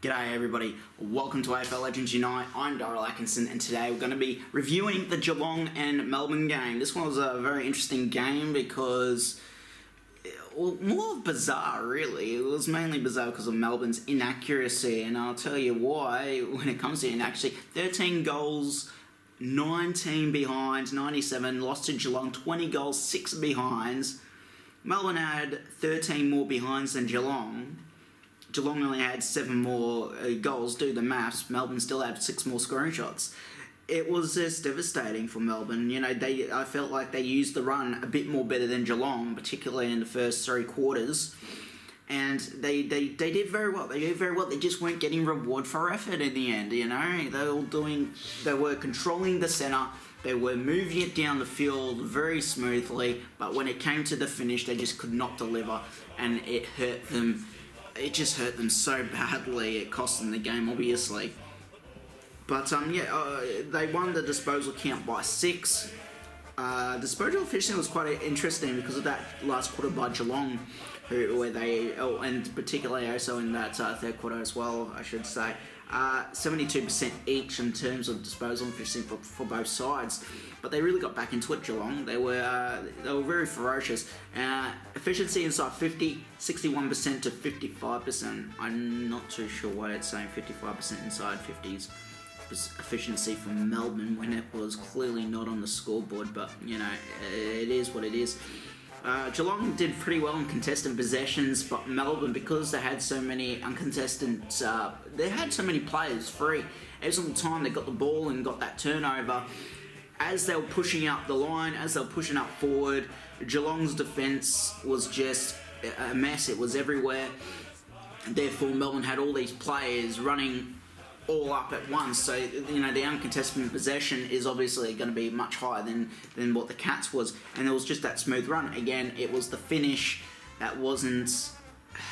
G'day everybody, welcome to AFL Legends Unite. I'm Darryl Atkinson and today we're going to be reviewing the Geelong and Melbourne game. This one was a very interesting game because, well, more bizarre really. It was mainly bizarre because of Melbourne's inaccuracy, and I'll tell you why when it comes to inaccuracy. 13 goals, 19 behinds, 97, lost to Geelong, 20 goals, 6 behinds. Melbourne had 13 more behinds than Geelong. Geelong only had 7 more goals. Do the maths. Melbourne still had 6 more scoring shots. It was just devastating for Melbourne. You know, I felt like they used the run a bit more better than Geelong, particularly in the first 3 quarters. And they did very well. They did very well. They just weren't getting reward for effort in the end. You know, they were controlling the centre. They were moving it down the field very smoothly. But when it came to the finish, they just could not deliver, and it hurt them. It just hurt them so badly. It cost them the game, obviously. But they won the disposal count by 6. Disposal efficiency was quite interesting because of that last quarter by Geelong, and particularly also in that third quarter as well, I should say. 72% each in terms of disposal efficiency for both sides, but they really got back into it. Geelong, they were very ferocious. Efficiency inside 50, 61% to 55%. I'm not too sure why it's saying 55% inside 50s efficiency for Melbourne when it was clearly not on the scoreboard, but you know, it is what it is. Geelong did pretty well in contested possessions, but Melbourne, because they had so many uncontested, they had so many players free. Every single time they got the ball and got that turnover, as they were pushing up the line, as they were pushing up forward, Geelong's defence was just a mess. It was everywhere. Therefore, Melbourne had all these players running all up at once, so you know the uncontested possession is obviously going to be much higher than what the Cats was, and it was just that smooth run. Again, it was the finish that wasn't.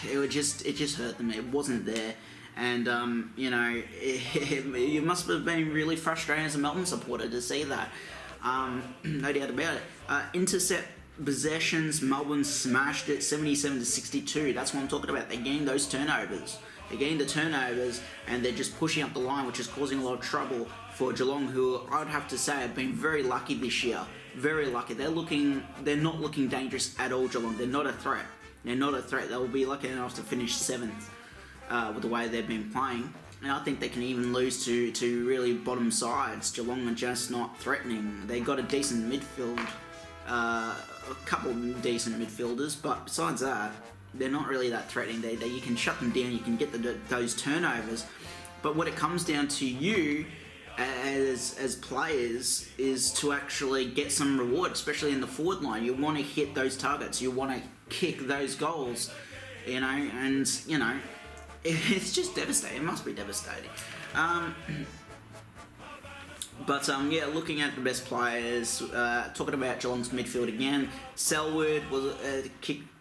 It just hurt them. It wasn't there, and you know you must have been really frustrated as a Melbourne supporter to see that. No doubt about it. Intercept possessions, Melbourne smashed it 77 to 62. That's what I'm talking about. They gained those turnovers. They're getting the turnovers and they're just pushing up the line, which is causing a lot of trouble for Geelong, who I'd have to say have been very lucky this year. Very lucky. They're not looking dangerous at all, Geelong. They're not a threat. They're not a threat. They'll be lucky enough to finish 7th with the way they've been playing. And I think they can even lose to really bottom sides. Geelong are just not threatening. They got a decent midfield, a couple of decent midfielders, but besides that, they're not really that threatening. You can shut them down, you can get those turnovers. But what it comes down to you as players is to actually get some reward, especially in the forward line. You want to hit those targets, you want to kick those goals, you know, and you know, it's just devastating. It must be devastating. Yeah, looking at the best players, talking about Geelong's midfield again, Selwood was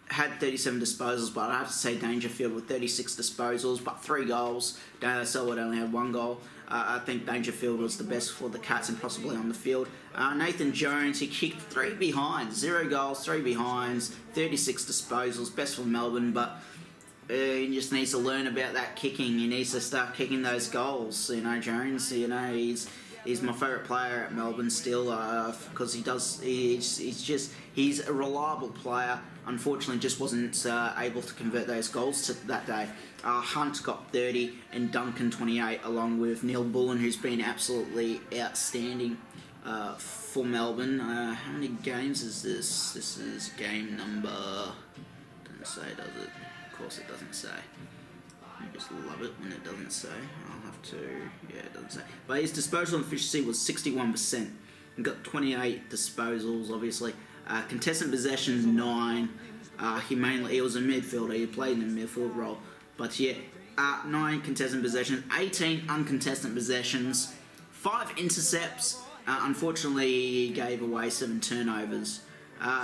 had 37 disposals, but I have to say Dangerfield with 36 disposals, but 3 goals. Selwood only had 1 goal. I think Dangerfield was the best for the Cats and possibly on the field. Nathan Jones, he kicked 3 behinds, 0 goals, 3 behinds, 36 disposals, best for Melbourne, but he just needs to learn about that kicking. He needs to start kicking those goals. You know, Jones, you know, he's my favourite player at Melbourne still, because he's a reliable player. Unfortunately, just wasn't able to convert those goals that day. Hunt got 30 and Duncan 28, along with Neil Bullen, who's been absolutely outstanding for Melbourne. How many games is this? This is game number... Doesn't say, does it? Of course it doesn't say. I just love it when it doesn't say. I'll have to... Yeah, it doesn't say. But his disposal efficiency was 61%. He got 28 disposals, obviously. Contested possessions, 9. He was a midfielder. He played in a midfield role. But yeah, 9 contested possessions, 18 uncontested possessions, 5 intercepts. Unfortunately, he gave away 7 turnovers.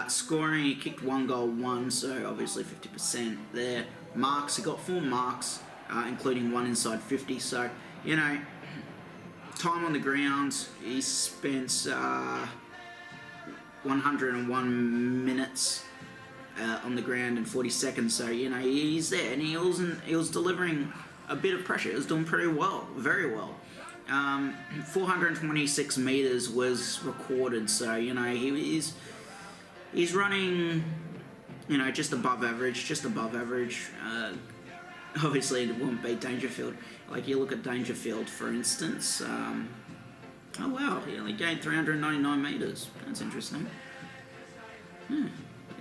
Scoring, he kicked 1 goal, 1, so obviously 50% there. Marks, he got 4 marks, including 1 inside 50. So, you know, time on the ground, he spent 101 minutes on the ground in 40 seconds. So, you know, he's there, and he was delivering a bit of pressure. It was doing pretty well, very well. 426 metres was recorded, so, you know, he's running, you know, just above average. Obviously, it won't beat Dangerfield. Like, you look at Dangerfield, for instance. Oh, wow, he only gained 399 metres. That's interesting. There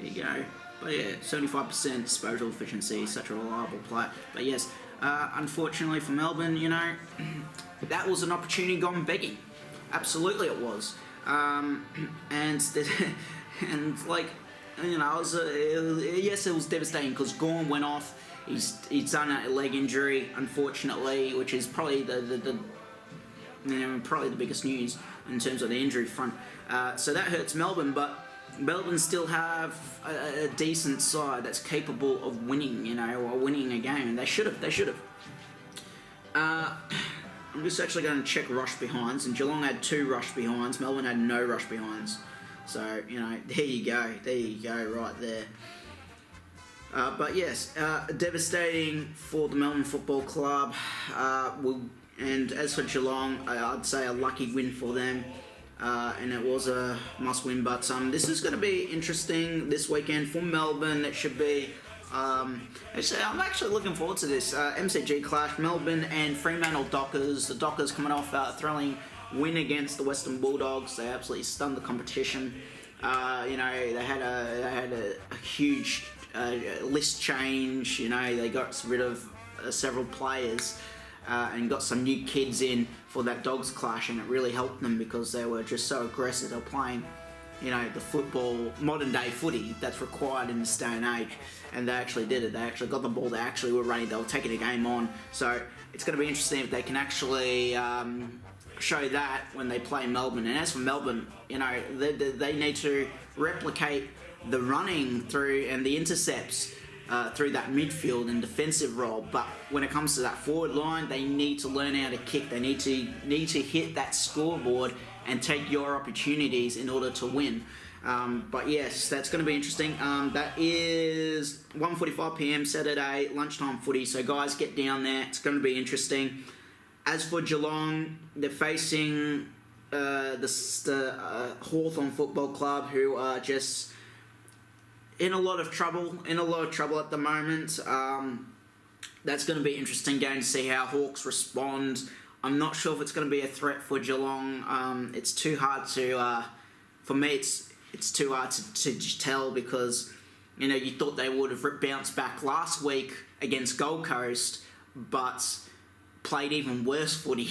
you go. But yeah, 75% disposal efficiency, such a reliable player. But yes, unfortunately for Melbourne, you know, that was an opportunity gone begging. Absolutely it was. And like, you know, yes, it was devastating because Gorn went off. He's done a leg injury, unfortunately, which is probably probably the biggest news in terms of the injury front. So that hurts Melbourne, but Melbourne still have a decent side that's capable of winning, you know, or winning a game. They should have. I'm just actually going to check rush behinds, and Geelong had 2 rush behinds. Melbourne had no rush behinds. So, you know, there you go, right there. But yes, devastating for the Melbourne Football Club. And as for Geelong, I'd say a lucky win for them. And it was a must-win. But this is going to be interesting this weekend for Melbourne. It should be. Actually, I'm actually looking forward to this MCG clash. Melbourne and Fremantle Dockers. The Dockers coming off a thrilling win against the Western Bulldogs. They absolutely stunned the competition. You know, they had a huge list change. You know, they got rid of several players. And got some new kids in for that Dogs clash, and it really helped them because they were just so aggressive. They were playing, you know, the football, modern day footy that's required in this day and age, and they actually did it. They actually got the ball. They actually were running. They were taking the game on. So it's going to be interesting if they can actually show that when they play Melbourne. And as for Melbourne, you know, they need to replicate the running through and the intercepts through that midfield and defensive role, but when it comes to that forward line, they need to learn how to kick. They need to hit that scoreboard and take your opportunities in order to win. But yes, that's going to be interesting. That is 1:45 p.m. Saturday lunchtime footy. So guys, get down there. It's going to be interesting. As for Geelong, they're facing the Hawthorn Football Club, who are just in a lot of trouble at the moment. That's going to be an interesting game to see how Hawks respond. I'm not sure if it's going to be a threat for Geelong. It's too hard to, for me, it's too hard to tell because, you know, you thought they would have bounced back last week against Gold Coast, but played even worse footy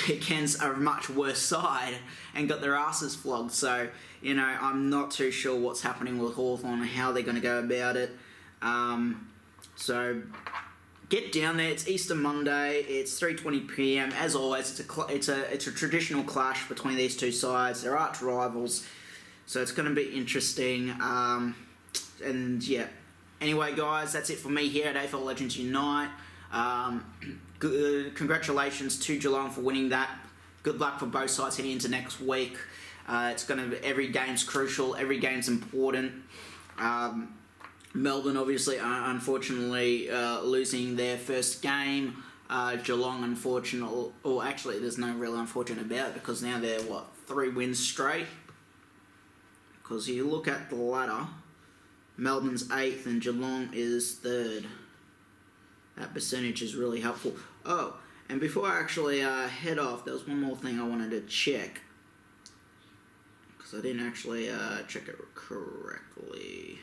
against a much worse side and got their asses flogged. So, you know, I'm not too sure what's happening with Hawthorn and how they're going to go about it. So get down there. It's Easter Monday. It's 3:20 p.m. As always, it's a traditional clash between these two sides. They're arch rivals, so it's going to be interesting. And yeah. Anyway, guys, that's it for me here at AFL Legends Unite. Congratulations to Geelong for winning that. Good luck for both sides heading into next week. It's going to be, every game's crucial. Every game's important. Melbourne, obviously, unfortunately, losing their first game. Geelong, unfortunately, or actually, there's no real unfortunate about it because now they're 3 wins straight. Because you look at the ladder, Melbourne's 8th and Geelong is 3rd. That percentage is really helpful. Oh, and before I actually head off, there was one more thing I wanted to check. Because I didn't actually check it correctly.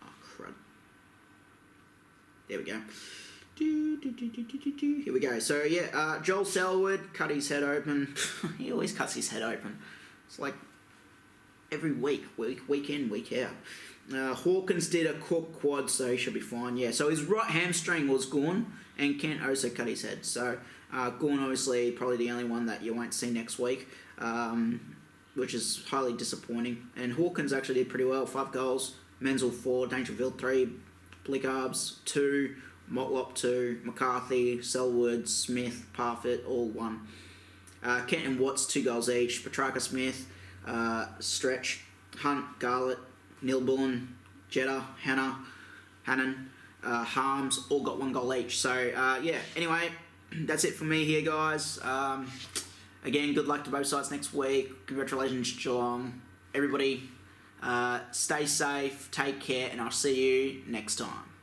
Oh, crud. There we go. Here we go. So, yeah, Joel Selwood cut his head open. He always cuts his head open. It's like every week in, week out. Hawkins did a quad, so he should be fine. Yeah, so his right hamstring was gone, and Kent also cut his head. So Gorn, obviously, probably the only one that you won't see next week, which is highly disappointing. And Hawkins actually did pretty well. 5 goals, Menzel 4, Dangerfield 3, Blickarbs 2, Motlop 2, McCarthy, Selwood, Smith, Parfitt, all 1. Kent and Watts 2 goals each. Petrarca Smith, Stretch, Hunt, Garlett, Neil Bullen, Jetta, Hannon, Harms all got 1 goal each. So, yeah, anyway, that's it for me here, guys. Again, good luck to both sides next week. Congratulations, Geelong. Everybody, stay safe, take care, and I'll see you next time.